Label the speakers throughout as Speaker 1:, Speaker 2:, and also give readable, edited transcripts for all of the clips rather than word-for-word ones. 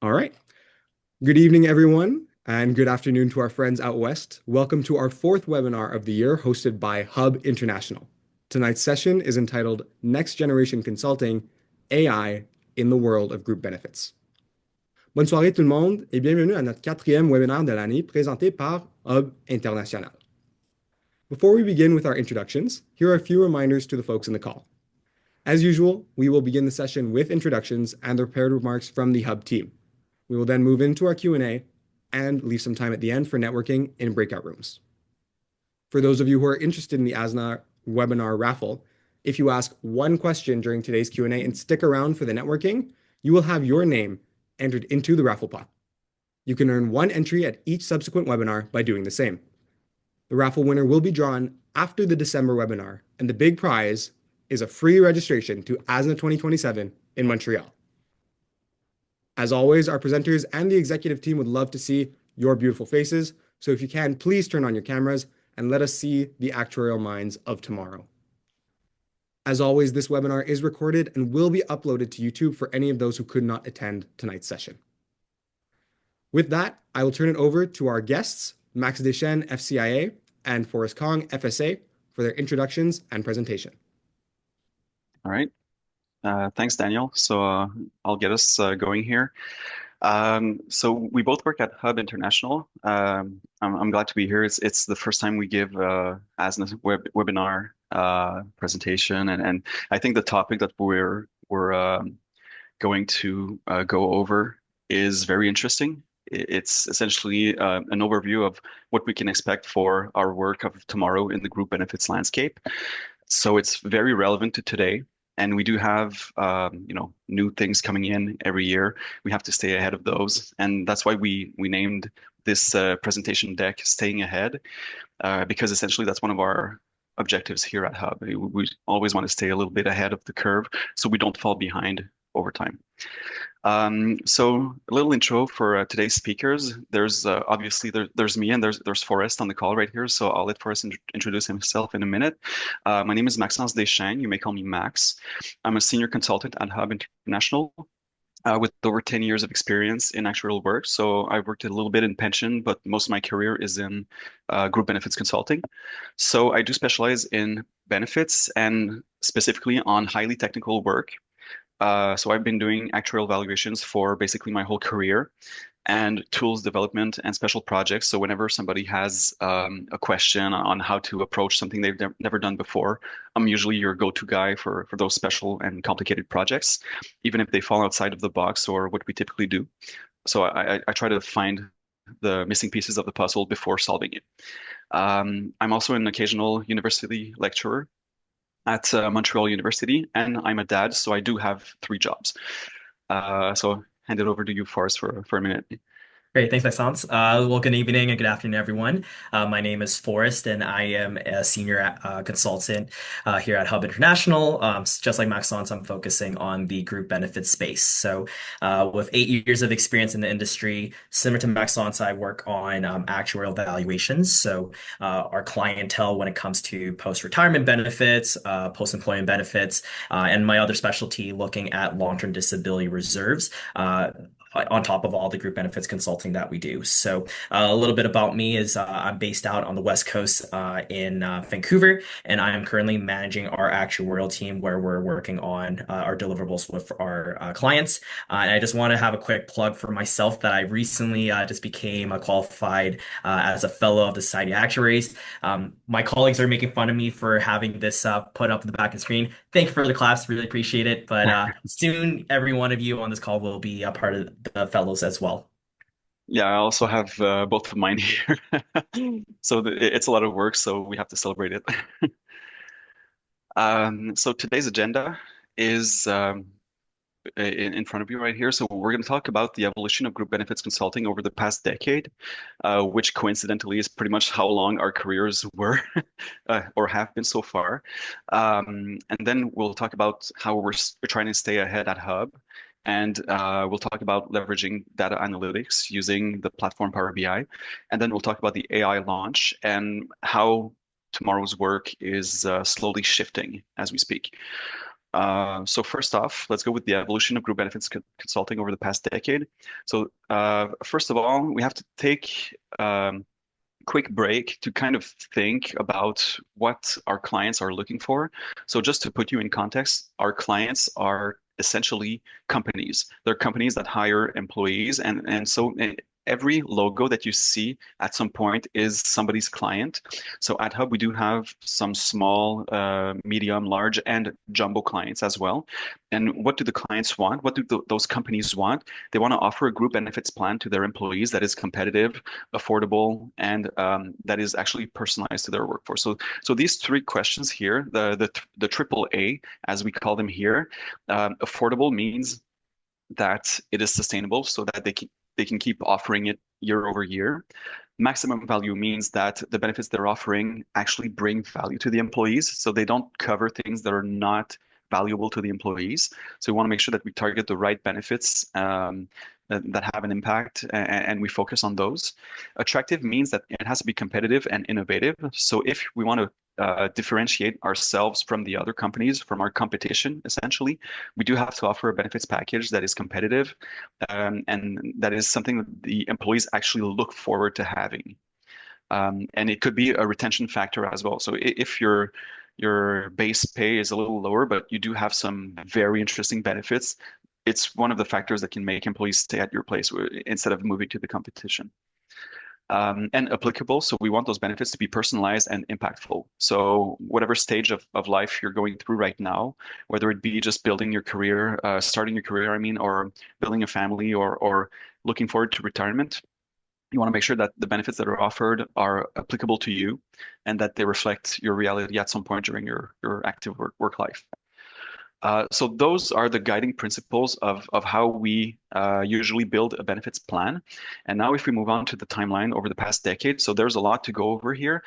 Speaker 1: All right. Good evening, everyone, and good afternoon to our friends out west. Welcome to our fourth webinar of the year hosted by Hub International. Tonight's session is entitled Next Generation Consulting AI in the World of Group Benefits. Bonne soirée tout le monde et bienvenue à notre quatrième webinaire de l'année présenté par Hub International. Before we begin with our introductions, here are a few reminders to the folks in the call. As usual, we will begin the session with introductions and the prepared remarks from the Hub team. We will then move into our Q&A and leave some time at the end for networking in breakout rooms. For those of you who are interested in the ASNA webinar raffle, if you ask one question during today's Q&A and stick around for the networking, you will have your name entered into the raffle pot. You can earn one entry at each subsequent webinar by doing the same. The raffle winner will be drawn after the December webinar, and the big prize is a free registration to ASNA 2027 in Montreal. As always, our presenters and the executive team would love to see your beautiful faces, so if you can, please turn on your cameras and let us see the actuarial minds of tomorrow. As always, this webinar is recorded and will be uploaded to YouTube for any of those who could not attend tonight's session. With that, I will turn it over to our guests, Max Deschênes, FCIA, and Forrest Kong, FSA, for their introductions and presentation.
Speaker 2: All right. Thanks, Daniel. I'll get us going here. So we both work at Hub International. I'm glad to be here. It's the first time we give ASNA webinar presentation, and I think the topic that we're going to go over is very interesting. It's essentially an overview of what we can expect for our work of tomorrow in the group benefits landscape. So it's very relevant to today. And we do have, new things coming in every year. We have to stay ahead of those, and that's why we named this presentation deck "Staying Ahead," because essentially that's one of our objectives here at Hub. We always want to stay a little bit ahead of the curve, so we don't fall behind over time. So a little intro for today's speakers. There's obviously there's me and there's Forrest on the call right here. So I'll let Forrest introduce himself in a minute. My name is Maxence Deschênes. You may call me Max. I'm a senior consultant at Hub International. With over 10 years of experience in actuarial work. So I worked a little bit in pension, but most of my career is in group benefits consulting. So I do specialize in benefits and specifically on highly technical work. So I've been doing actuarial valuations for basically my whole career and tools development and special projects. So whenever somebody has a question on how to approach something they've never done before, I'm usually your go-to guy for those special and complicated projects, even if they fall outside of the box or what we typically do. So I try to find the missing pieces of the puzzle before solving it. I'm also an occasional university lecturer at Montreal University, and I'm a dad, so I do have three jobs. So hand it over to you, Forrest, for a minute.
Speaker 3: Great, thanks, Maxence. Well, good evening and good afternoon, everyone. My name is Forrest, and I am a senior consultant here at Hub International. Just like Maxence, I'm focusing on the group benefits space. So, with 8 years of experience in the industry, similar to Maxence, I work on actuarial valuations. So, our clientele when it comes to post-retirement benefits, post-employment benefits, and my other specialty looking at long-term disability reserves. On top of all the group benefits consulting that we do. So a little bit about me is I'm based out on the West Coast in Vancouver, and I am currently managing our actuarial team where we're working on our deliverables with our clients. And I just want to have a quick plug for myself that I recently just became a qualified as a fellow of the Society of Actuaries. My colleagues are making fun of me for having this put up in the back of the screen. Thank you for the class, really appreciate it. But soon, every one of you on this call will be a part of the fellows as well.
Speaker 2: Yeah, I also have both of mine here. So it's a lot of work, so we have to celebrate it. So today's agenda is in front of you right here. So we're going to talk about the evolution of group benefits consulting over the past decade, which coincidentally is pretty much how long our careers were or have been so far. And then we'll talk about how we're trying to stay ahead at Hub. And we'll talk about leveraging data analytics using the platform Power BI. And then we'll talk about the AI launch and how tomorrow's work is slowly shifting as we speak. So first off, let's go with the evolution of group benefits consulting over the past decade. So first of all, we have to take quick break to kind of think about what our clients are looking for. So just to put you in context, our clients are essentially companies. They're companies that hire employees, and so every logo that you see at some point is somebody's client. So at Hub, we do have some small, medium, large, and jumbo clients as well. And what do the clients want? What do those companies want? They want to offer a group benefits plan to their employees that is competitive, affordable, and that is actually personalized to their workforce. So these three questions here, the triple A, as we call them here, affordable means that it is sustainable, so that they can keep offering it year over year. Maximum value means that the benefits they're offering actually bring value to the employees, so they don't cover things that are not valuable to the employees. So we want to make sure that we target the right benefits that have an impact, and we focus on those. Attractive means that it has to be competitive and innovative. So if we want to differentiate ourselves from the other companies, from our competition, essentially, we do have to offer a benefits package that is competitive, and that is something that the employees actually look forward to having. And it could be a retention factor as well. So if your base pay is a little lower, but you do have some very interesting benefits, it's one of the factors that can make employees stay at your place instead of moving to the competition. And applicable. So we want those benefits to be personalized and impactful. So whatever stage of life you're going through right now, whether it be just building your career, starting your career, I mean, or building a family, or looking forward to retirement, you want to make sure that the benefits that are offered are applicable to you and that they reflect your reality at some point during your active work life. So those are the guiding principles of how we usually build a benefits plan. And now if we move on to the timeline over the past decade, so there's a lot to go over here.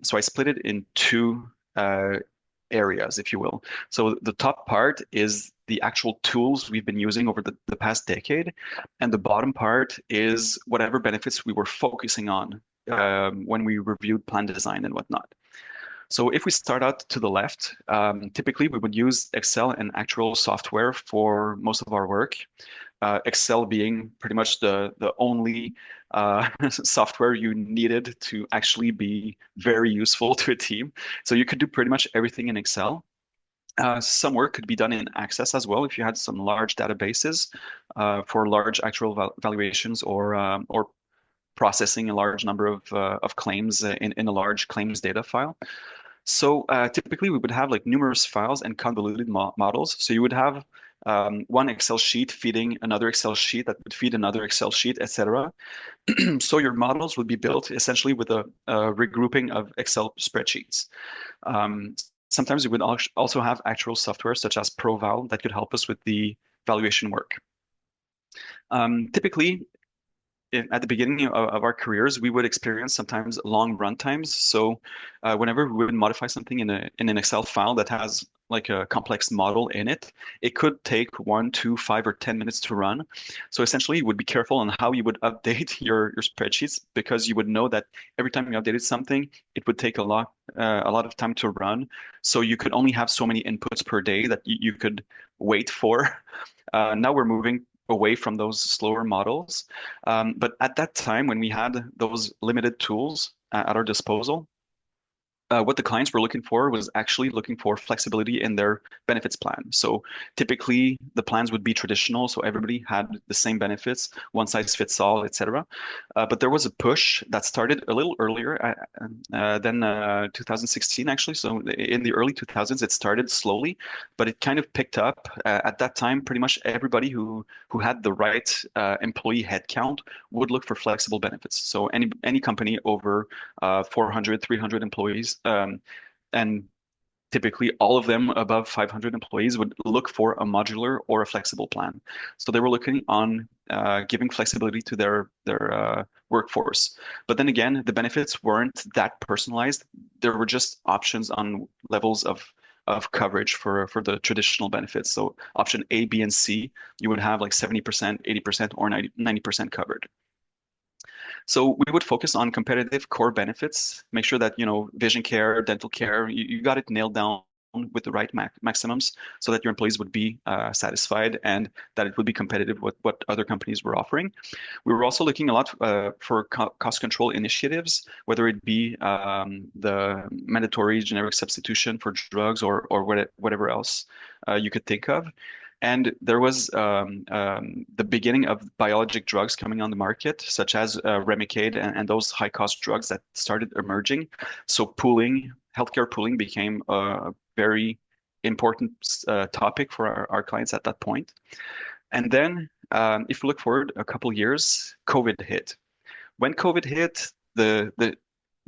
Speaker 2: So I split it in two areas, if you will. So the top part is the actual tools we've been using over the past decade. And the bottom part is whatever benefits we were focusing on when we reviewed plan design and whatnot. So if we start out to the left, typically we would use Excel and actual software for most of our work. Excel being pretty much the only software you needed to actually be very useful to a team. So you could do pretty much everything in Excel. Some work could be done in Access as well if you had some large databases for large actual valuations, or processing a large number of claims in a large claims data file. So typically we would have like numerous files and convoluted models. So you would have one Excel sheet feeding another Excel sheet that would feed another Excel sheet, etc. So your models would be built essentially with a regrouping of Excel spreadsheets. Um, Sometimes we would also have actual software such as ProVal that could help us with the valuation work. Typically, at the beginning of our careers, we would experience sometimes long run times. So whenever we would modify something in an Excel file that has like a complex model in it, it could take 1, 2, 5, or 10 minutes to run. So essentially, you would be careful on how you would update your spreadsheets, because you would know that every time you updated something, it would take a lot of time to run. So you could only have so many inputs per day that you could wait for. Now we're moving away from those slower models. But at that time, when we had those limited tools at our disposal, what the clients were looking for was actually looking for flexibility in their benefits plan. So typically the plans would be traditional, so everybody had the same benefits, one size fits all, etc. But there was a push that started a little earlier than 2016, actually. So in the early 2000s, it started slowly, but it kind of picked up. At that time, pretty much everybody who had the right employee headcount would look for flexible benefits. So any company over 400, 300 employees, and typically all of them above 500 employees would look for a modular or a flexible plan. So they were looking on giving flexibility to their workforce. But then again, the benefits weren't that personalized. There were just options on levels of coverage for the traditional benefits. So option A, B, and C, you would have like 70%, 80%, or 90% covered. So we would focus on competitive core benefits, make sure that, vision care, dental care, you got it nailed down with the right maximums so that your employees would be satisfied and that it would be competitive with what other companies were offering. We were also looking a lot for cost control initiatives, whether it be the mandatory generic substitution for drugs or whatever else you could think of. And there was the beginning of biologic drugs coming on the market, such as Remicade and those high-cost drugs that started emerging. So healthcare pooling became a very important topic for our clients at that point. And then, if we look forward a couple years, COVID hit. When COVID hit, the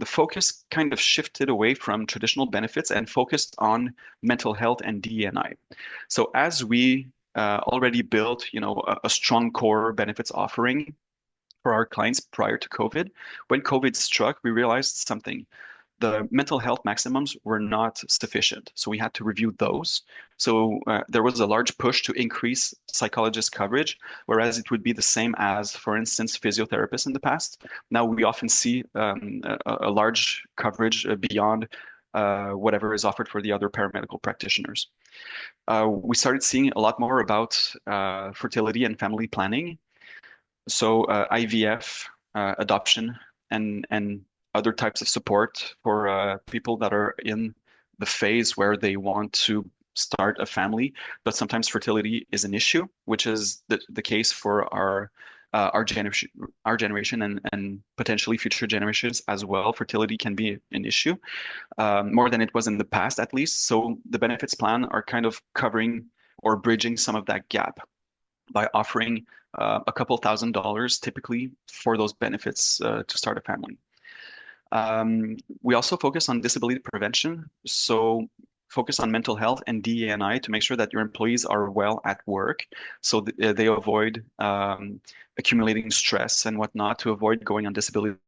Speaker 2: focus kind of shifted away from traditional benefits and focused on mental health and DE&I. So as we already built, a strong core benefits offering for our clients prior to COVID, when COVID struck, we realized something. The mental health maximums were not sufficient. So we had to review those. So there was a large push to increase psychologist coverage, whereas it would be the same as, for instance, physiotherapists in the past. Now we often see a large coverage beyond whatever is offered for the other paramedical practitioners. We started seeing a lot more about fertility and family planning. So IVF, adoption, and other types of support for people that are in the phase where they want to start a family, but sometimes fertility is an issue, which is the case for our generation and potentially future generations as well. Fertility can be an issue, more than it was in the past, at least. So the benefits plan are kind of covering or bridging some of that gap by offering a couple $1,000 typically for those benefits to start a family. We also focus on disability prevention, so focus on mental health and DE&I to make sure that your employees are well at work, so they avoid accumulating stress and whatnot to avoid going on disability.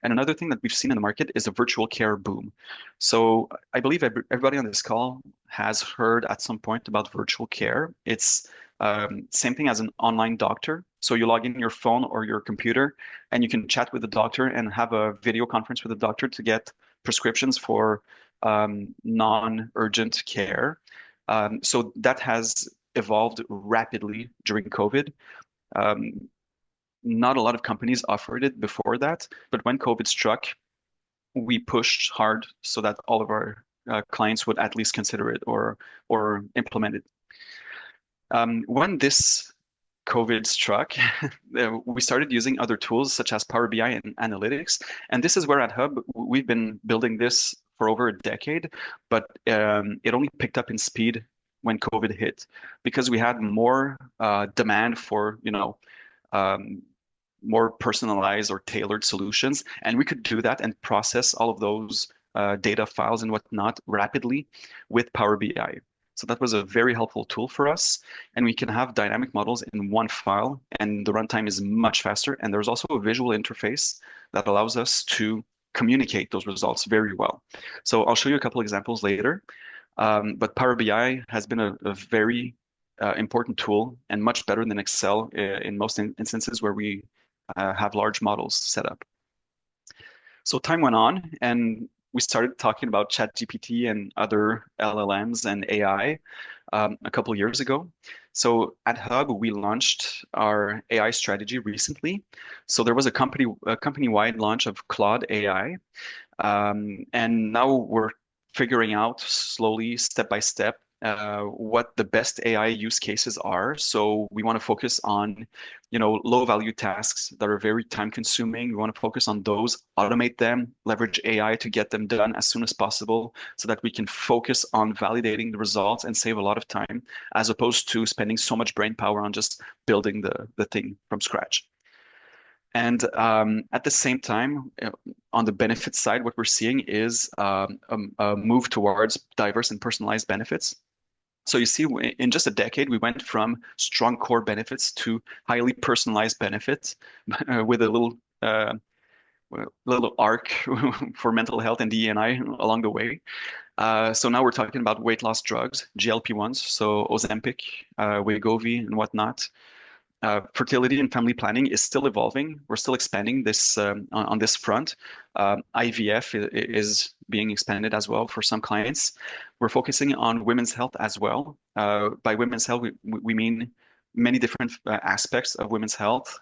Speaker 2: And another thing that we've seen in the market is a virtual care boom. So I believe everybody on this call has heard at some point about virtual care. It's same thing as an online doctor. So you log in your phone or your computer and you can chat with the doctor and have a video conference with the doctor to get prescriptions for non-urgent care. So that has evolved rapidly during COVID. Not a lot of companies offered it before that, but when COVID struck, we pushed hard so that all of our clients would at least consider it or implement it. When this COVID struck, we started using other tools such as Power BI and analytics. And this is where at Hub, we've been building this for over a decade, but it only picked up in speed when COVID hit because we had more demand for, more personalized or tailored solutions. And we could do that and process all of those data files and whatnot rapidly with Power BI. So that was a very helpful tool for us. And we can have dynamic models in one file, and the runtime is much faster. And there's also a visual interface that allows us to communicate those results very well. So I'll show you a couple examples later. But Power BI has been a very important tool and much better than Excel in most instances where we have large models set up. So time went on, and we started talking about ChatGPT and other LLMs and AI a couple of years ago. So at Hub, we launched our AI strategy recently. So there was a company-wide launch of Claude AI, and now we're figuring out slowly, step by step, what the best AI use cases are. So we want to focus on, low value tasks that are very time consuming. We want to focus on those, automate them, leverage AI to get them done as soon as possible so that we can focus on validating the results and save a lot of time as opposed to spending so much brain power on just building the thing from scratch. And at the same time, on the benefit side, what we're seeing is a move towards diverse and personalized benefits. So you see, in just a decade, we went from strong core benefits to highly personalized benefits with a little arc for mental health and DE&I along the way. So now we're talking about weight loss drugs, GLP-1s, so Ozempic, Wegovy, and whatnot. fertility and family planning is still evolving. We're still expanding this on this front. IVF is being expanded as well for some clients. We're focusing on women's health as well. By women's health, we mean many different aspects of women's health.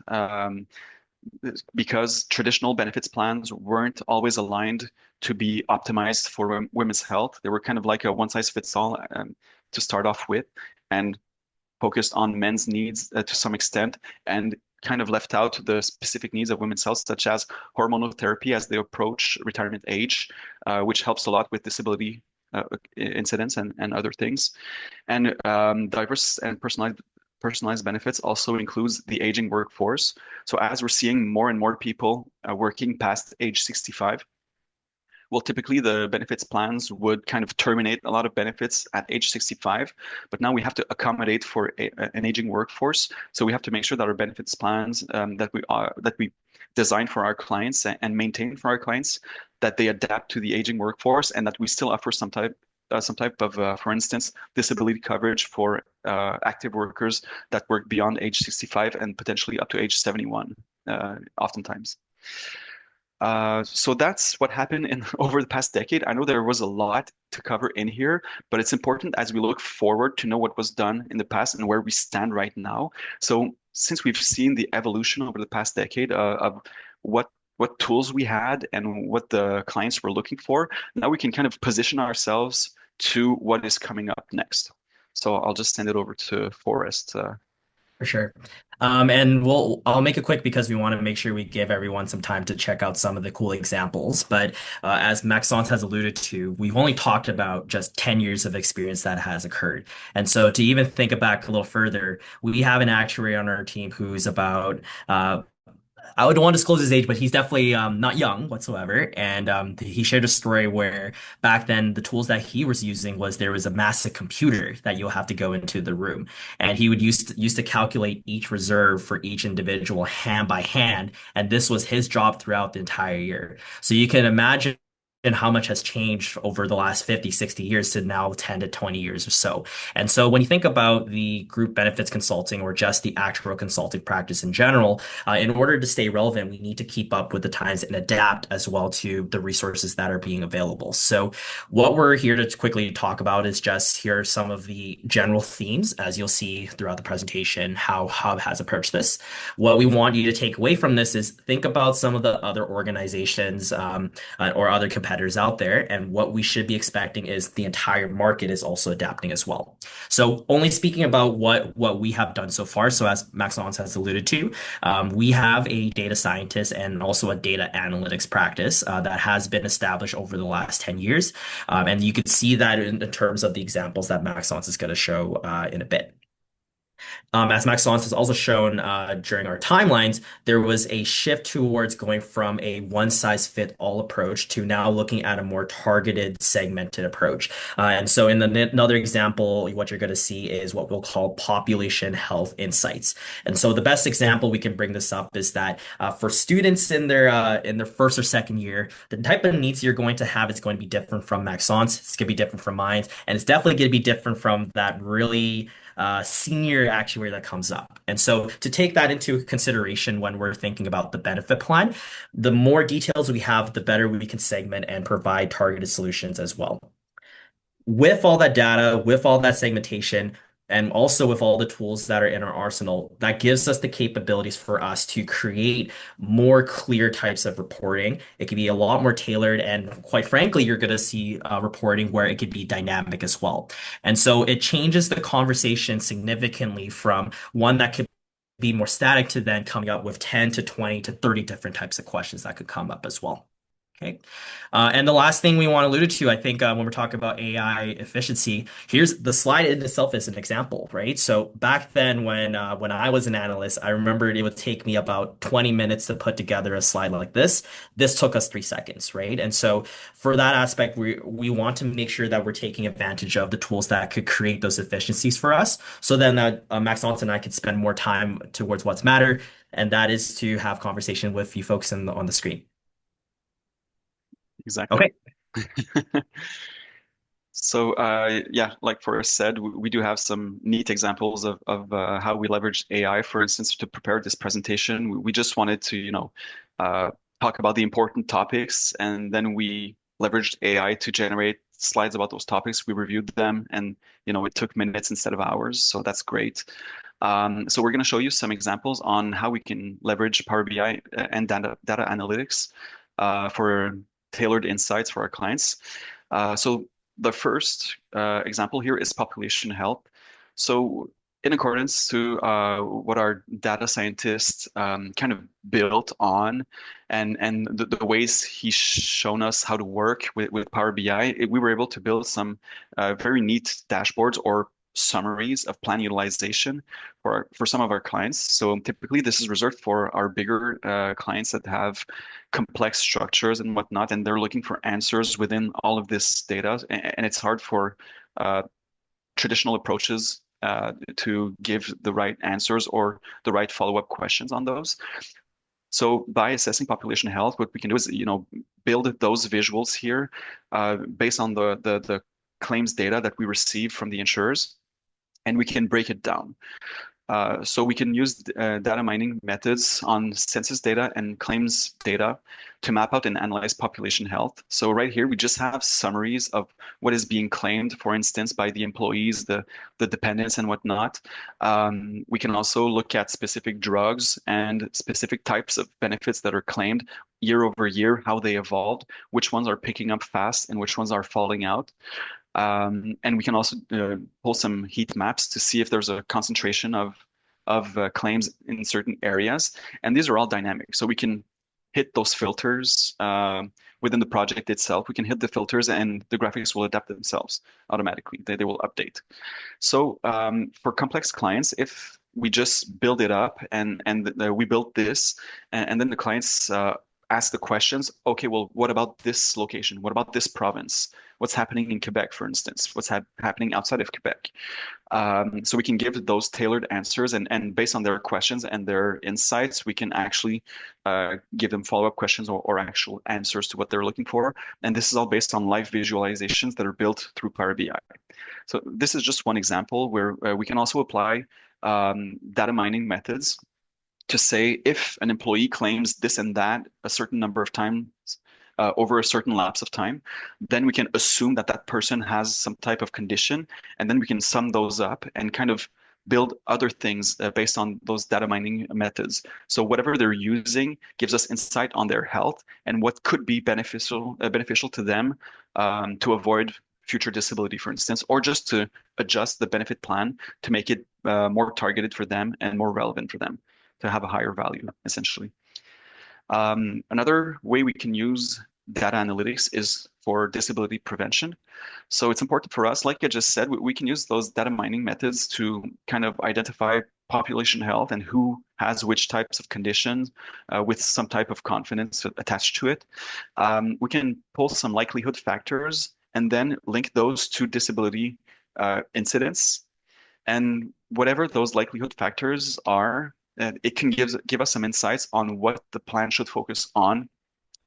Speaker 2: Because traditional benefits plans weren't always aligned to be optimized for women's health. They were kind of like a one size fits all to start off with, and focused on men's needs to some extent, and kind of left out the specific needs of women's health, such as hormonal therapy as they approach retirement age, which helps a lot with disability incidents and other things. And diverse and personalized benefits also includes the aging workforce. So as we're seeing more and more people working past age 65, well, typically the benefits plans would kind of terminate a lot of benefits at age 65, but now we have to accommodate for an aging workforce. So we have to make sure that our benefits plans that we design for our clients and maintain for our clients, that they adapt to the aging workforce, and that we still offer some type of, for instance, disability coverage for active workers that work beyond age 65 and potentially up to age 71, oftentimes. So that's what happened in over the past decade. I know there was a lot to cover in here, but it's important as we look forward to know what was done in the past and where we stand right now. So since we've seen the evolution over the past decade of what tools we had and what the clients were looking for, now we can kind of position ourselves to what is coming up next. So I'll just send it over to Forrest.
Speaker 3: For sure. I'll make it quick because we want to make sure we give everyone some time to check out some of the cool examples. But as Maxence has alluded to, we've only talked about just 10 years of experience that has occurred. And so to even think back a little further, we have an actuary on our team who's about I would want to disclose his age, but he's definitely not young whatsoever. And he shared a story where back then the tools that he was using was there was a massive computer that you'll have to go into the room, and he would used to calculate each reserve for each individual hand by hand, and this was his job throughout the entire year. So you can imagine and how much has changed over the last 50, 60 years to now 10 to 20 years or so. And so when you think about the group benefits consulting or just the actuarial consulting practice in general, in order to stay relevant, we need to keep up with the times and adapt as well to the resources that are being available. So what we're here to quickly talk about is just here are some of the general themes, as you'll see throughout the presentation, how Hub has approached this. What we want you to take away from this is think about some of the other organizations or other competitors out there. And what we should be expecting is the entire market is also adapting as well. So only speaking about what we have done so far. So as Maxence has alluded to, we have a data scientist and also a data analytics practice that has been established over the last 10 years. And you can see that in terms of the examples that Maxence is going to show in a bit. As Maxence has also shown during our timelines, there was a shift towards going from a one-size-fit-all approach to now looking at a more targeted, segmented approach. And so in another example, what you're going to see is what we'll call population health insights. And so the best example we can bring this up is that for students in their first or second year, the type of needs you're going to have is going to be different from Maxence. It's going to be different from mine, and it's definitely going to be different from that really senior actuary that comes up. And so to take that into consideration when we're thinking about the benefit plan, the more details we have, the better we can segment and provide targeted solutions as well. With all that data, with all that segmentation, and also with all the tools that are in our arsenal, that gives us the capabilities for us to create more clear types of reporting. It can be a lot more tailored, and quite frankly, you're going to see reporting where it could be dynamic as well. And so it changes the conversation significantly from one that could be more static to then coming up with 10 to 20 to 30 different types of questions that could come up as well. Okay. And the last thing we want to allude to, I think, when we're talking about AI efficiency, here's the slide in itself is an example, right? So back then, when I was an analyst, I remember it would take me about 20 minutes to put together a slide like this. This took us 3 seconds, right? And so for that aspect, we want to make sure that we're taking advantage of the tools that could create those efficiencies for us. So then Maxence and I could spend more time towards what's matter, and that is to have conversation with you folks on the screen.
Speaker 2: Exactly.
Speaker 3: Okay.
Speaker 2: So yeah, like Forrest said, we do have some neat examples of how we leverage AI. For instance, to prepare this presentation, we just wanted to, uh, talk about the important topics, and then we leveraged AI to generate slides about those topics. We reviewed them, and it took minutes instead of hours, so that's great. So we're going to show you some examples on how we can leverage Power BI and data analytics for tailored insights for our clients. So the first example here is population health. So in accordance to what our data scientist kind of built on and the ways he's shown us how to work with Power BI, we were able to build some very neat dashboards or summaries of plan utilization for some of our clients. So typically this is reserved for our bigger clients that have complex structures and whatnot, and they're looking for answers within all of this data. And it's hard for uh, traditional approaches to give the right answers or the right follow-up questions on those. So by assessing population health, what we can do is, build those visuals here based on the claims data that we receive from the insurers, and we can break it down. So we can use data mining methods on census data and claims data to map out and analyze population health. So right here, we just have summaries of what is being claimed, for instance, by the employees, the dependents and whatnot. We can also look at specific drugs and specific types of benefits that are claimed year over year, how they evolved, which ones are picking up fast and which ones are falling out. And we can also pull some heat maps to see if there's a concentration of claims in certain areas. And these are all dynamic. So we can hit those filters within the project itself. We can hit the filters and the graphics will adapt themselves automatically. They will update. So for complex clients, if we just build it up and we built this, and then the clients ask the questions, okay, well, what about this location? What about this province? What's happening in Quebec, for instance? What's happening outside of Quebec? So we can give those tailored answers, and based on their questions and their insights, we can actually give them follow-up questions or actual answers to what they're looking for. And this is all based on live visualizations that are built through Power BI. So this is just one example where we can also apply data mining methods to say if an employee claims this and that a certain number of times over a certain lapse of time, then we can assume that that person has some type of condition, and then we can sum those up and kind of build other things based on those data mining methods. So whatever they're using gives us insight on their health and what could be beneficial to them to avoid future disability, for instance, or just to adjust the benefit plan to make it more targeted for them and more relevant for them to have a higher value, essentially. Another way we can use data analytics is for disability prevention. So it's important for us, like I just said, we can use those data mining methods to kind of identify population health and who has which types of conditions with some type of confidence attached to it. We can pull some likelihood factors and then link those to disability incidents. And whatever those likelihood factors are, it can give us some insights on what the plan should focus on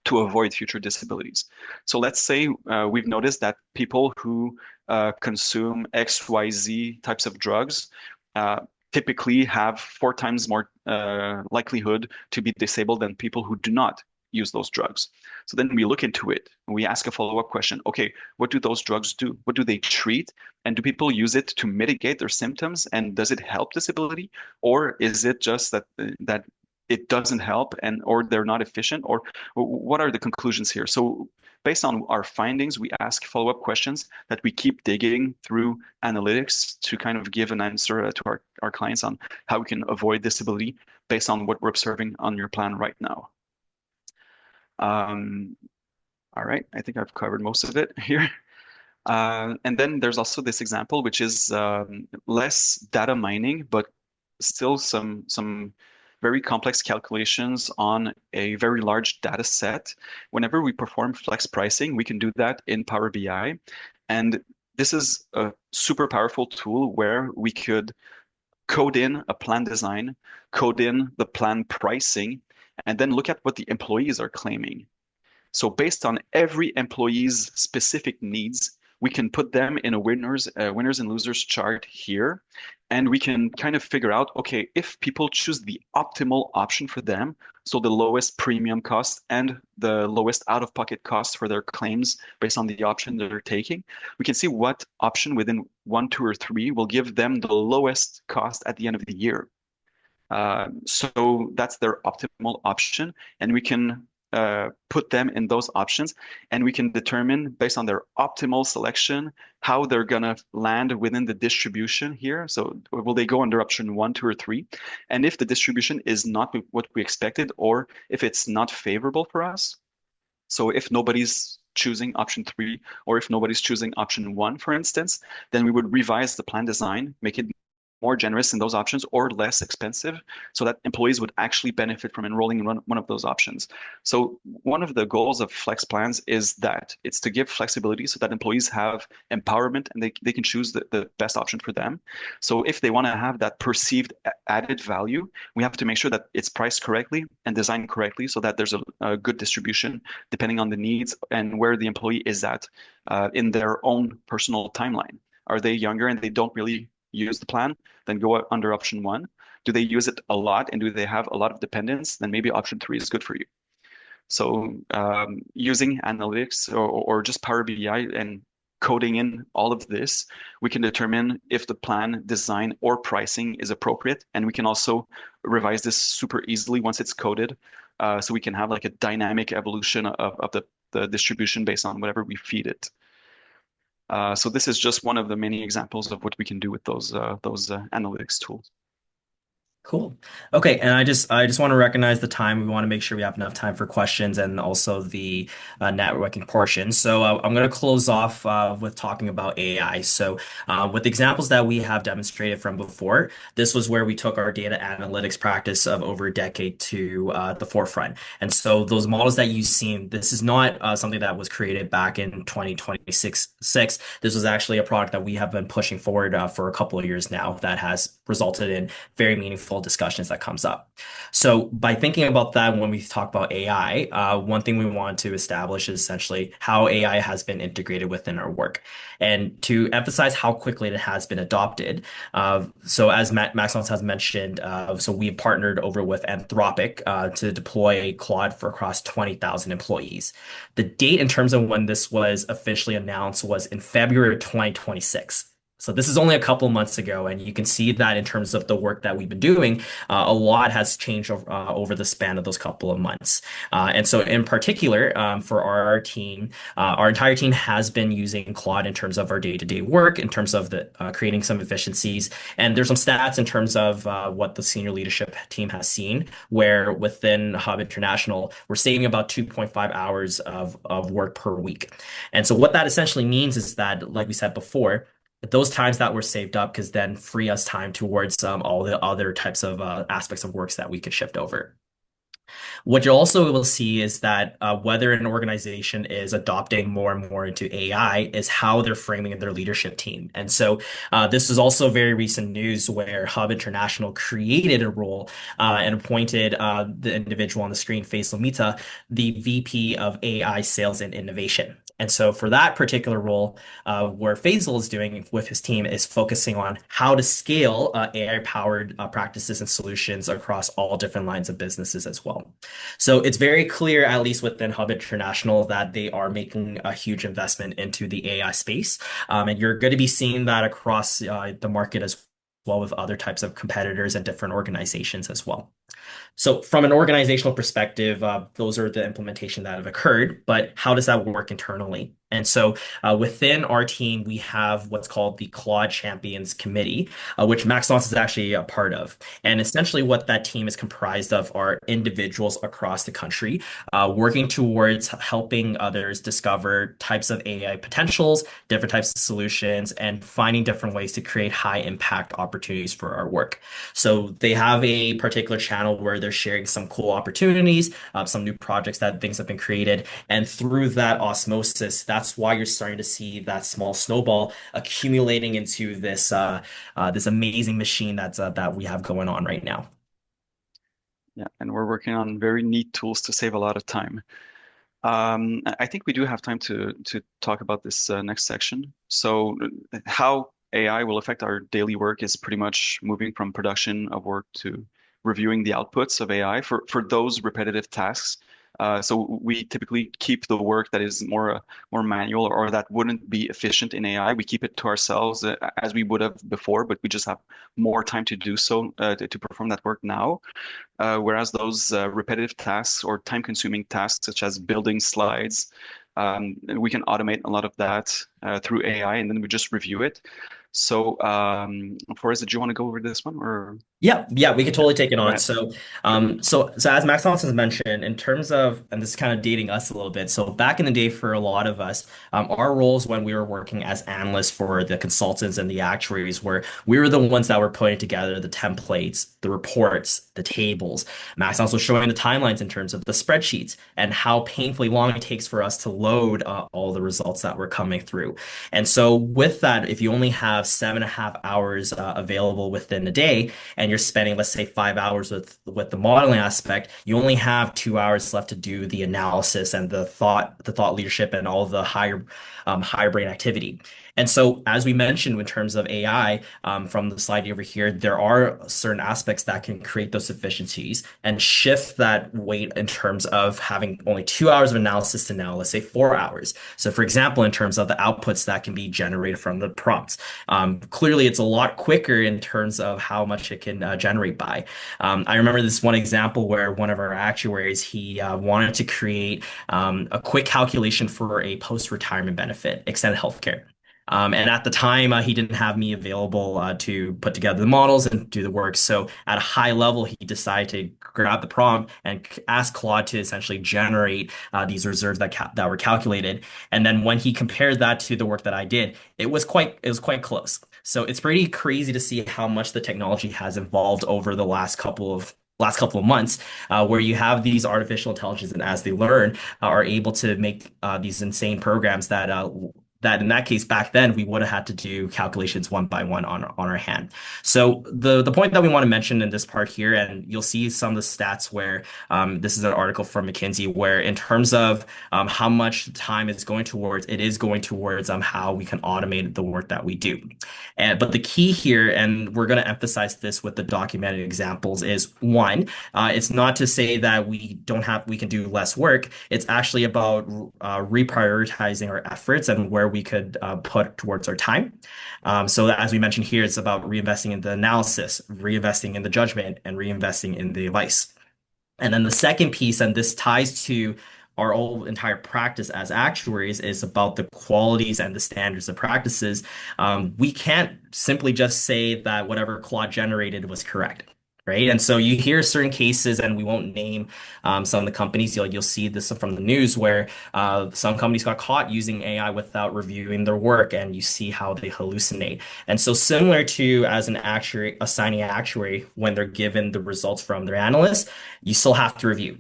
Speaker 2: to avoid future disabilities. So let's say we've noticed that people who consume XYZ types of drugs uh, typically have 4 times more likelihood to be disabled than people who do not use those drugs. So then we look into it and we ask a follow-up question. Okay, what do those drugs do? What do they treat? And do people use it to mitigate their symptoms? And does it help disability? Or is it just that it doesn't help and or they're not efficient? Or what are the conclusions here? So based on our findings, we ask follow-up questions that we keep digging through analytics to kind of give an answer to our clients on how we can avoid disability based on what we're observing on your plan right now. Um, all right, I think I've covered most of it here. And then there's also this example, which is less data mining, but still some very complex calculations on a very large data set. Whenever we perform flex pricing, we can do that in Power BI. And this is a super powerful tool where we could code in a plan design, code in the plan pricing, and then look at what the employees are claiming. So based on every employee's specific needs, we can put them in a winners and losers chart here, and we can kind of figure out, okay, if people choose the optimal option for them, so the lowest premium cost and the lowest out-of-pocket cost for their claims based on the option that they're taking, we can see what option within one, two, or three will give them the lowest cost at the end of the year. So that's their optimal option, and we can put them in those options, and we can determine based on their optimal selection how they're gonna land within the distribution here. So will they go under option one, two, or three? And if the distribution is not what we expected, or if it's not favorable for us, so if nobody's choosing option three, or if nobody's choosing option one, for instance, then we would revise the plan design, make it more generous in those options or less expensive so that employees would actually benefit from enrolling in one of those options. So one of the goals of flex plans is that it's to give flexibility so that employees have empowerment and they can choose the best option for them. So if they want to have that perceived added value, we have to make sure that it's priced correctly and designed correctly so that there's a good distribution depending on the needs and where the employee is at in their own personal timeline. Are they younger and they don't really use the plan, then go under option one. Do they use it a lot and do they have a lot of dependence? Then maybe option three is good for you. So using analytics or just Power BI and coding in all of this, we can determine if the plan design or pricing is appropriate. And we can also revise this super easily once it's coded. So we can have like a dynamic evolution of the distribution based on whatever we feed it. So this is just one of the many examples of what we can do with those analytics tools.
Speaker 3: Cool. Okay, and I just want to recognize the time. We want to make sure we have enough time for questions and also the networking portion. So I'm going to close off with talking about AI. So with the examples that we have demonstrated from before, this was where we took our data analytics practice of over a decade to the forefront. And so those models that you've seen, this is not something that was created back in 2026. This was actually a product that we have been pushing forward for a couple of years now that has resulted in very meaningful discussions that comes up. So by thinking about that, when we talk about AI, one thing we want to establish is essentially how AI has been integrated within our work. And to emphasize how quickly it has been adopted, so as Maxence has mentioned, so we've partnered over with Anthropic to deploy Claude for across 20,000 employees. The date in terms of when this was officially announced was in February of 2026. So this is only a couple months ago, and you can see that in terms of the work that we've been doing, a lot has changed over the span of those couple of months. And so in particular, for our team, our entire team has been using Claude in terms of our day-to-day work, in terms of the creating some efficiencies. And there's some stats in terms of what the senior leadership team has seen, where within Hub International, we're saving about 2.5 hours of work per week. And so what that essentially means is that, like we said before, those times that were saved up because then free us time towards all the other types of aspects of works that we could shift over. What you also will see is that whether an organization is adopting more and more into AI is how they're framing their leadership team. And so this is also very recent news where Hub International created a role and appointed the individual on the screen, Faisal Mita, the VP of AI Sales and Innovation. And so for that particular role, where Faisal is doing with his team is focusing on how to scale AI-powered practices and solutions across all different lines of businesses as well. So it's very clear, at least within Hub International, that they are making a huge investment into the AI space. And you're going to be seeing that across the market as well with other types of competitors and different organizations as well. So from an organizational perspective, those are the implementation that have occurred, but how does that work internally? And so within our team, we have what's called the Claude Champions Committee, which Maxence is actually a part of. And essentially what that team is comprised of are individuals across the country working towards helping others discover types of AI potentials, different types of solutions, and finding different ways to create high impact opportunities for our work. So they have a particular channel where they're sharing some cool opportunities, some new projects that things have been created. And through that osmosis, that's why you're starting to see that small snowball accumulating into this amazing machine that we have going on right now.
Speaker 2: Yeah, and we're working on very neat tools to save a lot of time. I think we do have time to talk about this next section. So, how AI will affect our daily work is pretty much moving from production of work to reviewing the outputs of AI for those repetitive tasks. So we typically keep the work that is more manual or that wouldn't be efficient in AI. We keep it to ourselves as we would have before, but we just have more time to do so to perform that work now. Whereas those repetitive tasks or time-consuming tasks, such as building slides, we can automate a lot of that through AI, and then we just review it. So, Forrest, did you want to go over this one, or
Speaker 3: Yeah, we could
Speaker 2: yeah,
Speaker 3: totally take it
Speaker 2: go
Speaker 3: on.
Speaker 2: ahead.
Speaker 3: So as Max Thompson has mentioned, in terms of, and this is kind of dating us a little bit. So back in the day, for a lot of us, our roles when we were working as analysts for the consultants and the actuaries were we were the ones that were putting together the templates, the reports, the tables. Max Thompson was showing the timelines in terms of the spreadsheets and how painfully long it takes for us to load all the results that were coming through. And so with that, if you only have 7.5 hours available within a day, and you're spending, let's say, 5 hours with the modeling aspect, you only have 2 hours left to do the analysis and the thought leadership and all the higher brain activity. And so, as we mentioned in terms of AI, from the slide over here, there are certain aspects that can create those efficiencies and shift that weight in terms of having only 2 hours of analysis to now, let's say, 4 hours. So, for example, in terms of the outputs that can be generated from the prompts, clearly it's a lot quicker in terms of how much it can generate by. I remember this one example where one of our actuaries, he wanted to create a quick calculation for a post-retirement benefit, extended healthcare. And at the time, he didn't have me available to put together the models and do the work. So at a high level, he decided to grab the prompt and ask Claude to essentially generate these reserves that were calculated. And then when he compared that to the work that I did, it was quite close. So it's pretty crazy to see how much the technology has evolved over the last couple of months, where you have these artificial intelligence, and as they learn, are able to make these insane programs that in that case back then we would have had to do calculations one by one on our hand. So the point that we want to mention in this part here, and you'll see some of the stats where this is an article from McKinsey, where in terms of how much time is going towards, it is going towards how we can automate the work that we do. But the key here, and we're going to emphasize this with the documented examples, is one, it's not to say that we can do less work. It's actually about reprioritizing our efforts and where we could put towards our time. So that, as we mentioned here, it's about reinvesting in the analysis, reinvesting in the judgment, and reinvesting in the advice. And then the second piece, and this ties to our whole entire practice as actuaries, is about the qualities and the standards of practices. We can't simply just say that whatever Claude generated was correct. Right. And so you hear certain cases, and we won't name some of the companies. You'll see this from the news where some companies got caught using AI without reviewing their work, and you see how they hallucinate. And so, similar to as an actuary, assigning an actuary, when they're given the results from their analyst, you still have to review.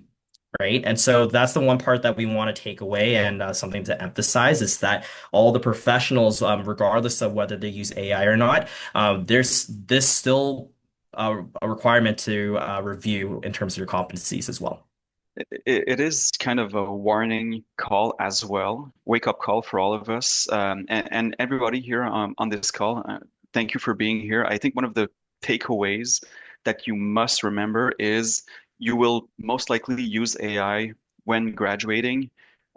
Speaker 3: Right. And so that's the one part that we want to take away, and something to emphasize is that all the professionals, regardless of whether they use AI or not, there's this still a requirement to review in terms of your competencies as well.
Speaker 2: It is kind of a warning call as well, wake up call for all of us, and everybody here on this call. Thank you for being here. I think one of the takeaways that you must remember is you will most likely use AI when graduating.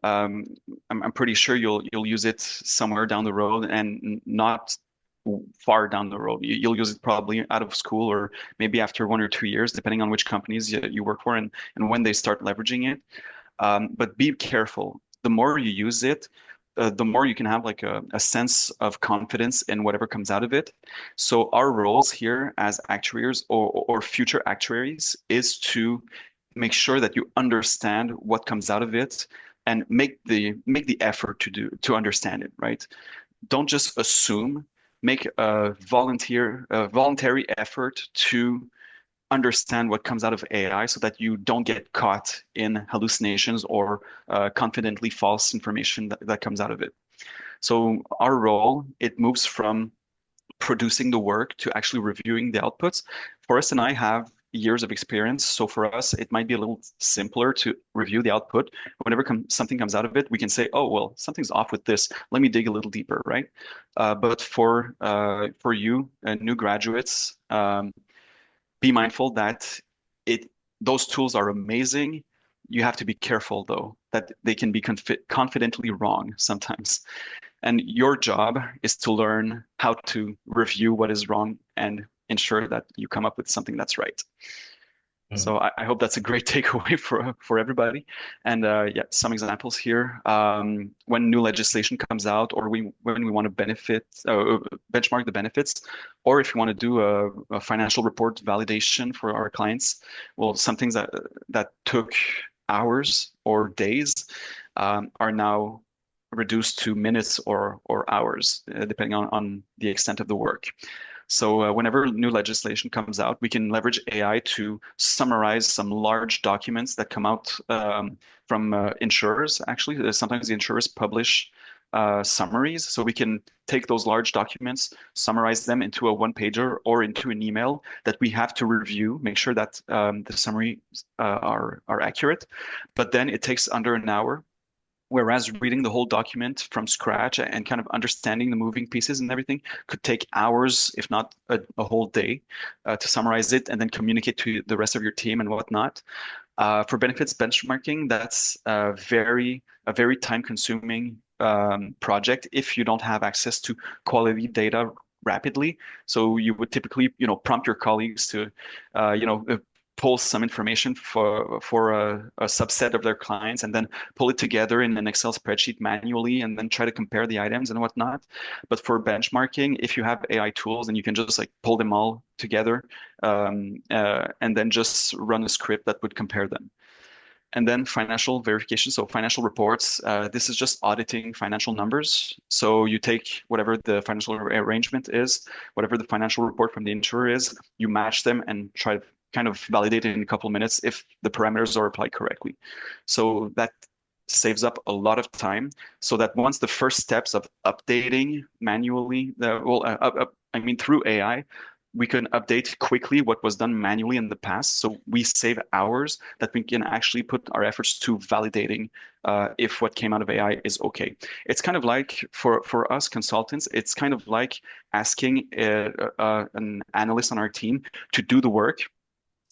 Speaker 2: Um, I'm pretty sure you'll use it somewhere down the road and not far down the road. You'll use it probably out of school or maybe after 1 or 2 years, depending on which companies you work for and when they start leveraging it. But be careful. The more you use it, the more you can have like a sense of confidence in whatever comes out of it. So our roles here as actuaries or future actuaries is to make sure that you understand what comes out of it and make the effort to understand it, right? Don't just assume. Make a voluntary effort to understand what comes out of AI so that you don't get caught in hallucinations or confidently false information that comes out of it. So our role, it moves from producing the work to actually reviewing the outputs. Forrest and I have years of experience. So for us, it might be a little simpler to review the output. Whenever something comes out of it, we can say, oh, well, something's off with this. Let me dig a little deeper, right? But for you, new graduates, be mindful that it those tools are amazing. You have to be careful though that they can be confidently wrong sometimes. And your job is to learn how to review what is wrong and ensure that you come up with something that's right.
Speaker 3: Mm.
Speaker 2: So I hope that's a great takeaway for everybody. And yeah, some examples here. When new legislation comes out, or when we want to benchmark the benefits, or if we want to do a financial report validation for our clients, well, some things that took hours or days are now reduced to minutes or hours, depending on the extent of the work. So whenever new legislation comes out, we can leverage AI to summarize some large documents that come out from insurers. Actually, sometimes the insurers publish summaries, so we can take those large documents, summarize them into a one-pager or into an email that we have to review, make sure that the summaries are accurate. But then it takes under an hour. Whereas reading the whole document from scratch and kind of understanding the moving pieces and everything could take hours, if not a whole day, to summarize it and then communicate to the rest of your team and whatnot. For benefits benchmarking, that's a very time-consuming project if you don't have access to quality data rapidly. So you would typically, prompt your colleagues to, pull some information for a subset of their clients and then pull it together in an Excel spreadsheet manually and then try to compare the items and whatnot. But for benchmarking, if you have AI tools and you can just like pull them all together and then just run a script that would compare them. And then financial verification. So financial reports, this is just auditing financial numbers. So you take whatever the financial arrangement is, whatever the financial report from the insurer is, you match them and try to kind of validate it in a couple of minutes if the parameters are applied correctly. So that saves up a lot of time so that once the first steps of updating manually, I mean, through AI, we can update quickly what was done manually in the past. So we save hours that we can actually put our efforts to validating if what came out of AI is okay. It's kind of like for us consultants, it's kind of like asking an analyst on our team to do the work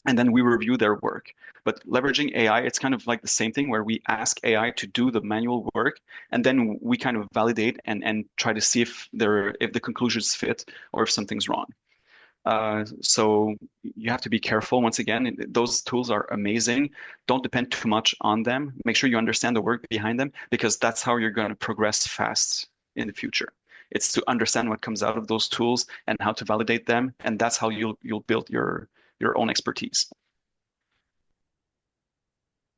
Speaker 2: and then we review their work. But leveraging AI, it's kind of like the same thing where we ask AI to do the manual work, and then we kind of validate and try to see if the conclusions fit or if something's wrong. So you have to be careful. Once again, those tools are amazing. Don't depend too much on them. Make sure you understand the work behind them because that's how you're going to progress fast in the future. It's to understand what comes out of those tools and how to validate them, and that's how you'll build your own expertise.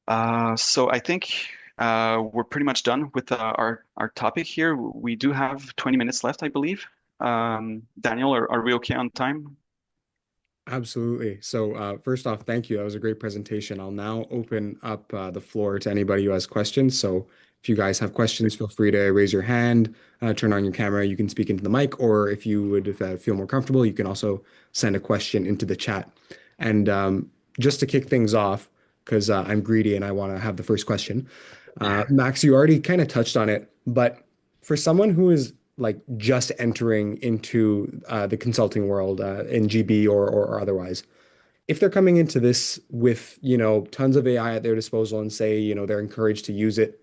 Speaker 2: So I think we're pretty much done with our topic here. We do have 20 minutes left, I believe. Daniel, are we okay on time?
Speaker 1: Absolutely. So, first off, thank you. That was a great presentation. I'll now open up the floor to anybody who has questions. So, if you guys have questions, feel free to raise your hand, turn on your camera. You can speak into the mic, or if you would feel more comfortable, you can also send a question into the chat. And just to kick things off, because I'm greedy and I want to have the first question, Max, you already kind of touched on it, but for someone who is like just entering into the consulting world in GB or otherwise, if they're coming into this with, tons of AI at their disposal and say, they're encouraged to use it,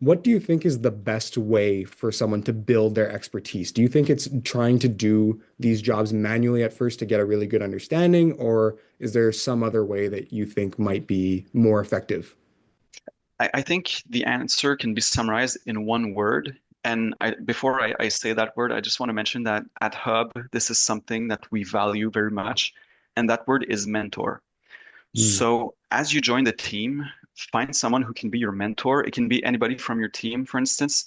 Speaker 1: what do you think is the best way for someone to build their expertise? Do you think it's trying to do these jobs manually at first to get a really good understanding, or is there some other way that you think might be more effective?
Speaker 2: I think the answer can be summarized in one word. And before I say that word, I just want to mention that at Hub, this is something that we value very much. And that word is mentor.
Speaker 1: Hmm.
Speaker 2: So as you join the team, find someone who can be your mentor. It can be anybody from your team, for instance,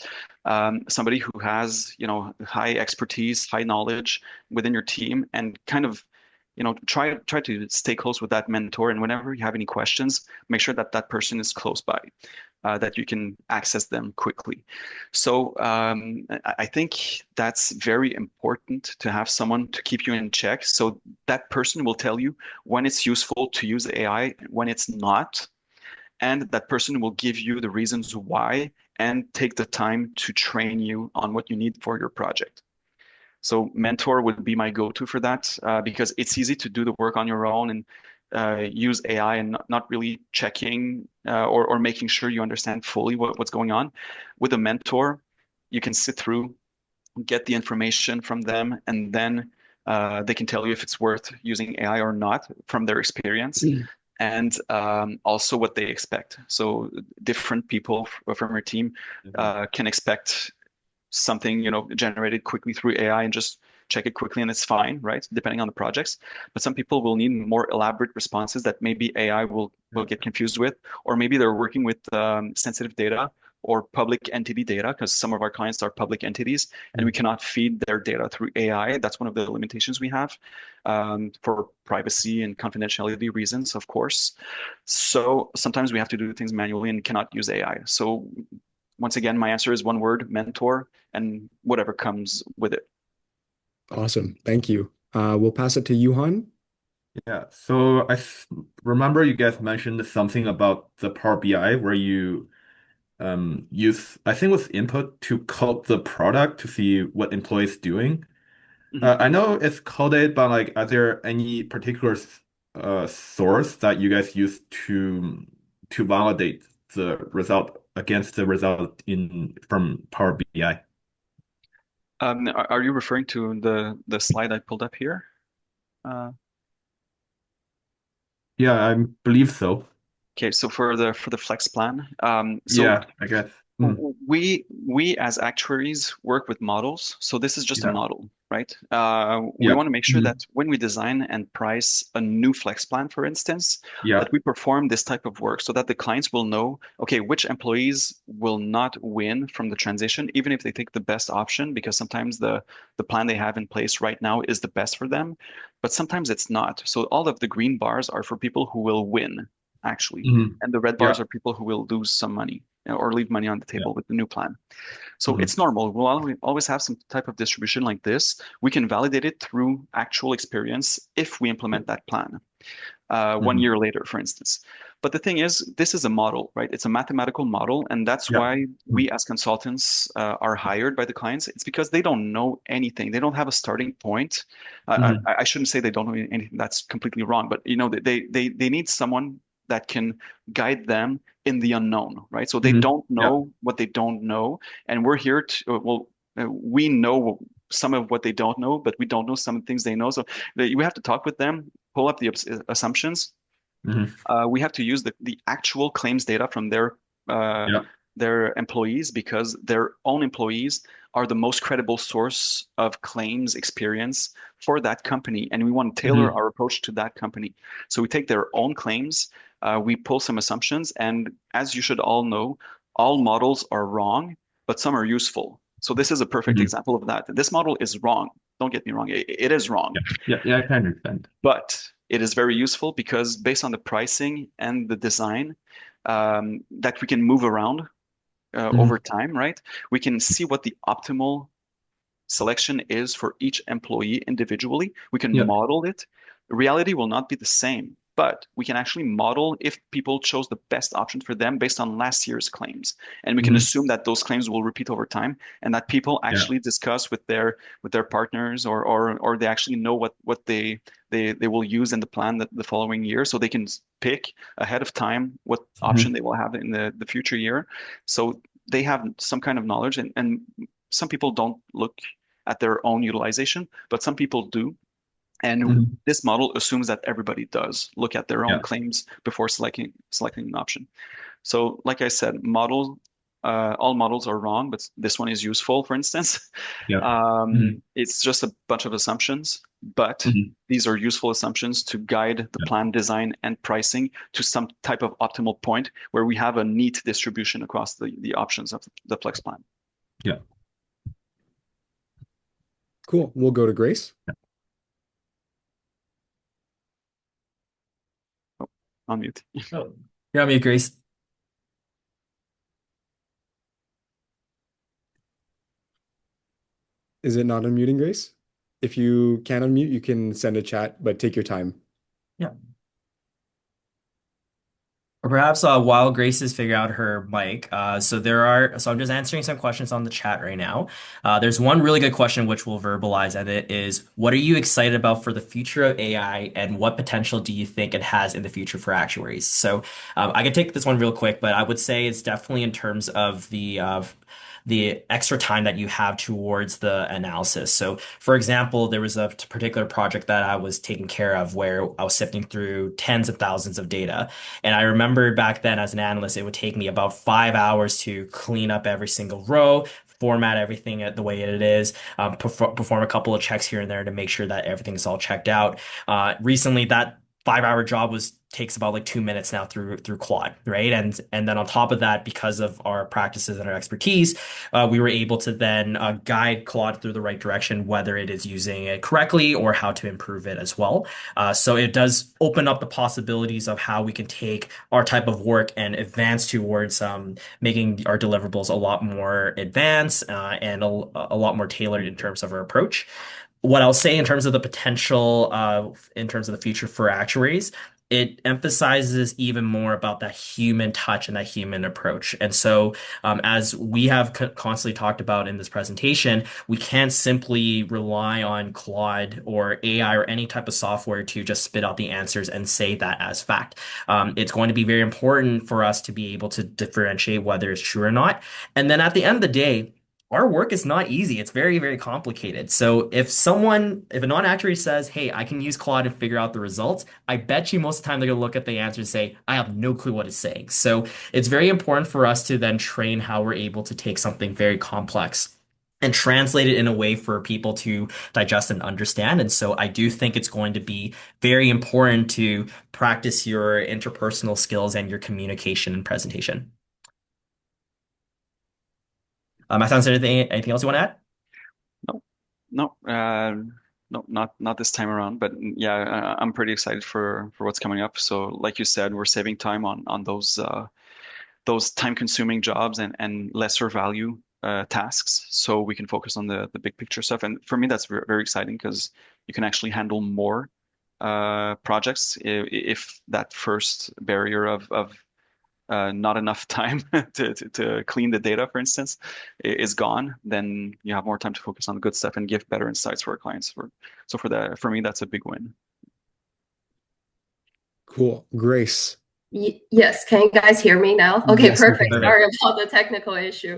Speaker 2: somebody who has, high expertise, high knowledge within your team, and kind of try to stay close with that mentor, and whenever you have any questions, make sure that that person is close by, that you can access them quickly. So I think that's very important to have someone to keep you in check. So that person will tell you when it's useful to use AI, when it's not, and that person will give you the reasons why and take the time to train you on what you need for your project. So mentor would be my go-to for that, because it's easy to do the work on your own and use AI and not really checking or making sure you understand fully what's going on. With a mentor, you can sit through, get the information from them, and then they can tell you if it's worth using AI or not from their experience, and also what they expect. So different people from your team
Speaker 4: Mhm.
Speaker 2: can expect something, generated quickly through AI and just check it quickly and it's fine, right? Depending on the projects. But some people will need more elaborate responses that maybe AI will
Speaker 4: Yeah.
Speaker 2: get confused with, or maybe they're working with sensitive data or public entity data, because some of our clients are public entities and we
Speaker 4: Mhm.
Speaker 2: cannot feed their data through AI. That's one of the limitations we have, for privacy and confidentiality reasons, of course. So sometimes we have to do things manually and cannot use AI. So once again, my answer is one word: mentor, and whatever comes with it.
Speaker 1: Awesome. Thank you. We'll pass it to Yuhan.
Speaker 4: Yeah. So remember you guys mentioned something about the Power BI where you use, I think, with input to code the product to see what employees doing.
Speaker 2: Mhm.
Speaker 4: I know it's coded, but like, are there any particular source that you guys use to validate the result against the result in from Power BI?
Speaker 2: Are you referring to the slide I pulled up here? Uh,
Speaker 4: Yeah, I believe so.
Speaker 2: okay, so for the flex plan, so
Speaker 4: Yeah, I guess. Mm,
Speaker 2: we as actuaries work with models, so this is just a
Speaker 4: yeah,
Speaker 2: model, right? We
Speaker 4: yeah,
Speaker 2: want to make sure
Speaker 4: mhm,
Speaker 2: that when we design and price a new flex plan, for instance,
Speaker 4: yeah,
Speaker 2: that we perform this type of work so that the clients will know, okay, which employees will not win from the transition, even if they take the best option, because sometimes the plan they have in place right now is the best for them, but sometimes it's not. So all of the green bars are for people who will win, actually,
Speaker 4: mhm,
Speaker 2: and the red bars
Speaker 4: yeah,
Speaker 2: are people who will lose some money, or leave money on the
Speaker 4: yeah,
Speaker 2: table with the new plan. So
Speaker 4: mhm,
Speaker 2: it's normal. We'll always have some type of distribution like this. We can validate it through actual experience if we
Speaker 4: yeah,
Speaker 2: implement that plan, one
Speaker 4: mhm,
Speaker 2: year later, for instance. But the thing is, this is a model, right? It's a mathematical model, and that's
Speaker 4: yeah,
Speaker 2: why
Speaker 4: mm,
Speaker 2: we as consultants are hired by the clients. It's because they don't know anything. They don't have a starting point.
Speaker 4: mhm,
Speaker 2: I shouldn't say they don't know anything. That's completely wrong. But they need someone that can guide them in the unknown, right? So they
Speaker 4: mhm,
Speaker 2: don't
Speaker 4: yeah,
Speaker 2: know what they don't know, and we're here to well, we know some of what they don't know, but we don't know some of the things they know. So we have to talk with them, pull up the assumptions.
Speaker 4: mhm,
Speaker 2: We have to use the actual claims data from uh,
Speaker 4: yeah,
Speaker 2: their employees, because their own employees are the most credible source of claims experience for that company, and we want to tailor
Speaker 4: mhm,
Speaker 2: our approach to that company. So we take their own claims, we pull some assumptions, and as you should all know, all models are wrong, but some are useful. So this is a perfect
Speaker 4: mhm,
Speaker 2: example of that. This model is wrong. Don't get me wrong. It is wrong,
Speaker 4: yeah, yeah, yeah, I can understand.
Speaker 2: but it is very useful because based on the pricing and the design, that we can move around over
Speaker 4: Mhm,
Speaker 2: time, right? We can see what the optimal selection is for each employee individually. We can
Speaker 4: yeah,
Speaker 2: model it. Reality will not be the same, but we can actually model if people chose the best option for them based on last year's claims. And we can
Speaker 4: mhm,
Speaker 2: assume that those claims will repeat over time and that people
Speaker 4: yeah,
Speaker 2: actually discuss with their partners, or they actually know what they will use in the plan the following year, so they can pick ahead of time what option
Speaker 4: mhm,
Speaker 2: they will have in the future year. So they have some kind of knowledge, and some people don't look at their own utilization, but some people do. And
Speaker 4: mhm,
Speaker 2: this model assumes that everybody does look at their own
Speaker 4: yeah,
Speaker 2: claims before selecting an option. So, like I said, all models are wrong, but this one is useful, for instance.
Speaker 4: yeah, mhm,
Speaker 2: It's just a bunch of assumptions, but
Speaker 4: mhm,
Speaker 2: these are useful assumptions to guide the
Speaker 4: yeah,
Speaker 2: plan design and pricing to some type of optimal point where we have a neat distribution across the options of the flex plan.
Speaker 4: yeah.
Speaker 1: Cool. We'll go to Grace.
Speaker 2: on mute.
Speaker 3: Oh, you're on mute, Grace.
Speaker 1: Is it not unmuting, Grace? If you can unmute, you can send a chat, but take your time.
Speaker 3: Yeah. Or perhaps while Grace is figuring out her mic, so I'm just answering some questions on the chat right now. There's one really good question which we'll verbalize, and it is, what are you excited about for the future of AI, and what potential do you think it has in the future for actuaries? So I can take this one real quick, but I would say it's definitely in terms of the extra time that you have towards the analysis. So, for example, there was a particular project that I was taking care of where I was sifting through tens of thousands of data. And I remember back then as an analyst, it would take me about 5 hours to clean up every single row, format everything the way it is, perform a couple of checks here and there to make sure that everything's all checked out. Recently, that 5 hour job was takes about like 2 minutes now through Claude, right? And then on top of that, because of our practices and our expertise, we were able to then guide Claude through the right direction, whether it is using it correctly or how to improve it as well. So it does open up the possibilities of how we can take our type of work and advance towards making our deliverables a lot more advanced and a lot more tailored in terms of our approach. What I'll say in terms of the potential, in terms of the future for actuaries, it emphasizes even more about that human touch and that human approach. And so, as we have constantly talked about in this presentation, we can't simply rely on Claude or AI or any type of software to just spit out the answers and say that as fact. It's going to be very important for us to be able to differentiate whether it's true or not. And then at the end of the day, our work is not easy. It's very, very complicated. So if a non-actuary says, hey, I can use Claude and figure out the results, I bet you most of the time they're going to look at the answer and say, I have no clue what it's saying. So it's very important for us to then train how we're able to take something very complex and translate it in a way for people to digest and understand. And so I do think it's going to be very important to practice your interpersonal skills and your communication and presentation. My son said anything else you want to add?
Speaker 2: No, no, no, not this time around. But yeah, I'm pretty excited for what's coming up. So, like you said, we're saving time on those time-consuming jobs and lesser value tasks, so we can focus on the big picture stuff. And for me, that's very exciting because you can actually handle more projects if that first barrier of not enough time to clean the data, for instance, is gone, then you have more time to focus on the good stuff and give better insights for our clients. So for me, that's a big win.
Speaker 1: Cool. Grace.
Speaker 5: Yes, can you guys hear me now? Okay,
Speaker 1: Yes, we
Speaker 5: perfect.
Speaker 1: can.
Speaker 5: Sorry about the technical issue.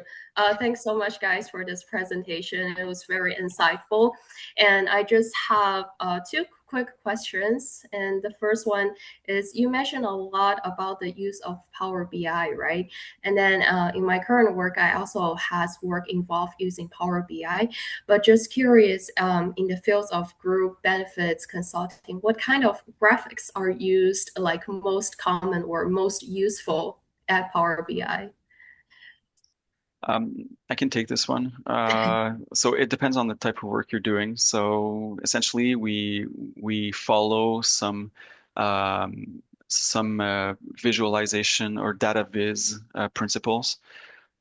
Speaker 5: Thanks so much, guys, for this presentation. It was very insightful. And I just have two quick questions. And the first one is, you mentioned a lot about the use of Power BI, right? And then in my current work, I also has work involved using Power BI. But just curious, in the fields of group benefits consulting, what kind of graphics are used, like most common or most useful at Power BI?
Speaker 2: I can take this one. So it depends on the type of work you're doing. So essentially, we follow some visualization or data viz principles,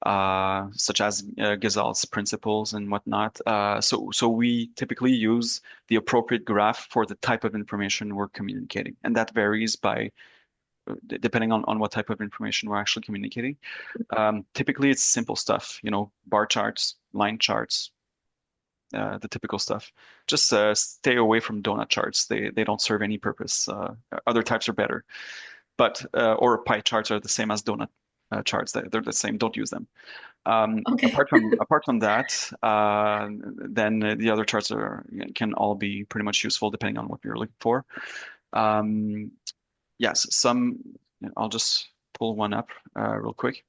Speaker 2: such as Gestalt principles and whatnot. So we typically use the appropriate graph for the type of information we're communicating, and that varies by depending on what type of information we're actually communicating. Typically, it's simple stuff, bar charts, line charts, the typical stuff. Just stay away from donut charts. They don't serve any purpose. Other types are better, but or pie charts are the same as donut charts. They're the same. Don't use them.
Speaker 5: Okay.
Speaker 2: Apart from that, then the other charts can all be pretty much useful depending on what you're looking for. Um, yes, I'll just pull one up real quick.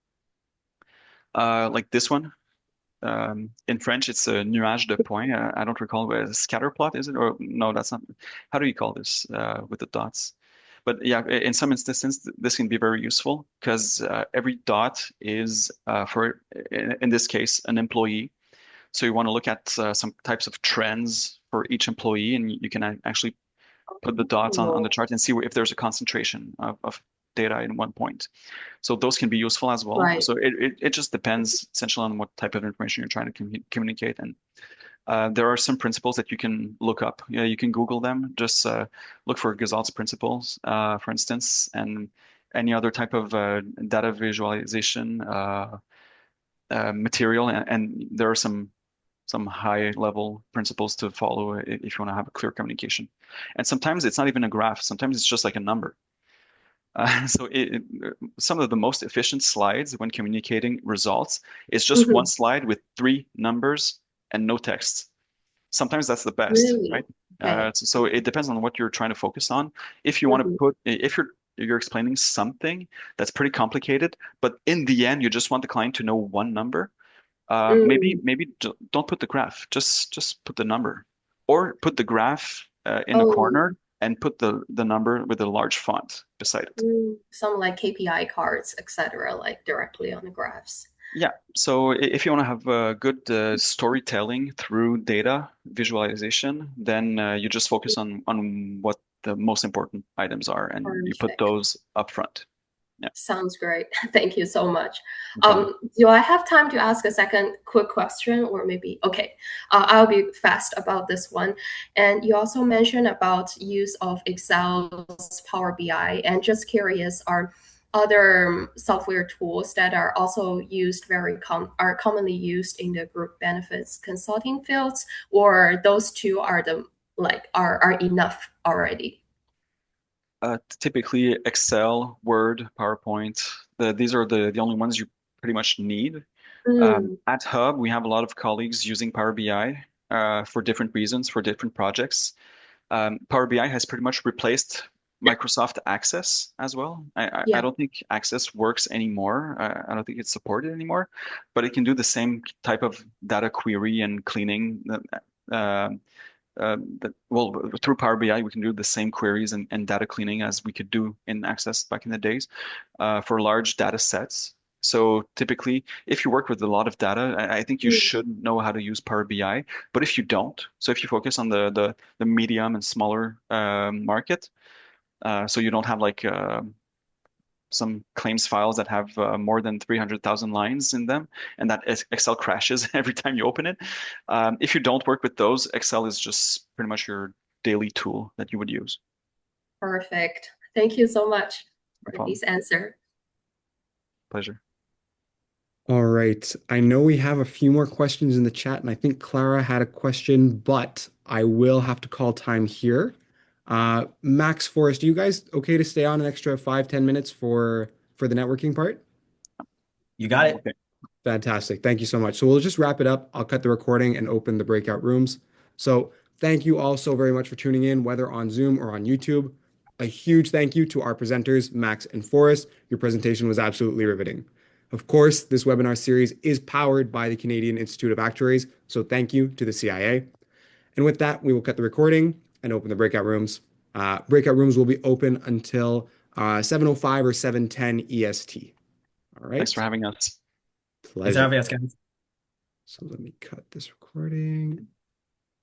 Speaker 2: Like this one. In French, it's a nuage de points. I don't recall a scatter plot, is it? Or no, that's not. How do you call this with the dots? But yeah, in some instances, this can be very useful because every dot is in this case, an employee. So you want to look at some types of trends for each employee, and you can actually put the dots on the chart and see if there's a concentration of data in one point. So those can be useful as well.
Speaker 5: Right.
Speaker 2: So it just depends essentially on what type of information you're trying to communicate. And there are some principles that you can look up. Yeah, you can Google them. Just look for Gazelt's principles, for instance, and any other type of data visualization material. And there are some high level principles to follow if you want to have a clear communication. And sometimes it's not even a graph. Sometimes it's just like a number. So some of the most efficient slides when communicating results is just one
Speaker 5: Mhm.
Speaker 2: slide with three numbers and no text. Sometimes that's the best,
Speaker 5: Really?
Speaker 2: right?
Speaker 5: Okay.
Speaker 2: So it depends on what you're trying to focus on. If you want to
Speaker 5: Mhm.
Speaker 2: put, if you're explaining something that's pretty complicated, but in the end you just want the client to know one number,
Speaker 5: Mm.
Speaker 2: maybe don't put the graph. Just put the number, or put the graph in the
Speaker 5: Oh,
Speaker 2: corner and put the number with a large font beside it.
Speaker 5: some like KPI cards, etc., like directly on the graphs.
Speaker 2: Yeah. So if you want to have good storytelling through data visualization, then you just focus on what the most important items are, and you put
Speaker 5: Perfect.
Speaker 2: those up front. Yeah,
Speaker 5: Sounds great. Thank you so much.
Speaker 2: no problem.
Speaker 5: Do I have time to ask a second quick question, or maybe okay? I'll be fast about this one. And you also mentioned about use of Excel's Power BI, and just curious, are other software tools that are also used are commonly used in the group benefits consulting fields, or those two are the are enough already?
Speaker 2: Typically, Excel, Word, PowerPoint, these are the only ones you pretty much need.
Speaker 5: Mm,
Speaker 2: At Hub, we have a lot of colleagues using Power BI for different reasons, for different projects. Power BI has pretty much replaced Microsoft Access as well. I
Speaker 5: yeah,
Speaker 2: don't think Access works anymore. I don't think it's supported anymore, but it can do the same type of data query and cleaning. Uh, well, through Power BI, we can do the same queries and data cleaning as we could do in Access back in the days for large data sets. So typically, if you work with a lot of data, I think you
Speaker 5: mm,
Speaker 2: should know how to use Power BI. But if you don't, so if you focus on the medium and smaller market, so you don't have like some claims files that have more than 300,000 lines in them, and that Excel crashes every time you open it. If you don't work with those, Excel is just pretty much your daily tool that you would use.
Speaker 5: perfect. Thank you so much
Speaker 2: No
Speaker 5: for
Speaker 2: problem.
Speaker 5: this answer.
Speaker 2: Pleasure.
Speaker 1: All right. I know we have a few more questions in the chat, and I think Clara had a question, but I will have to call time here. Max, Forrest, you guys okay to stay on an extra 5, 10 minutes for the networking part?
Speaker 3: You got it.
Speaker 2: Okay.
Speaker 1: Fantastic. Thank you so much. So we'll just wrap it up. I'll cut the recording and open the breakout rooms. So thank you all so very much for tuning in, whether on Zoom or on YouTube. A huge thank you to our presenters, Max and Forrest. Your presentation was absolutely riveting. Of course, this webinar series is powered by the Canadian Institute of Actuaries, so thank you to the CIA. And with that, we will cut the recording and open the breakout rooms. Breakout rooms will be open until 7:05 or 7:10 EST. All
Speaker 2: Thanks for
Speaker 1: right.
Speaker 2: having us.
Speaker 3: Thanks for
Speaker 1: Pleasure.
Speaker 3: having us, guys.
Speaker 1: So let me cut this recording.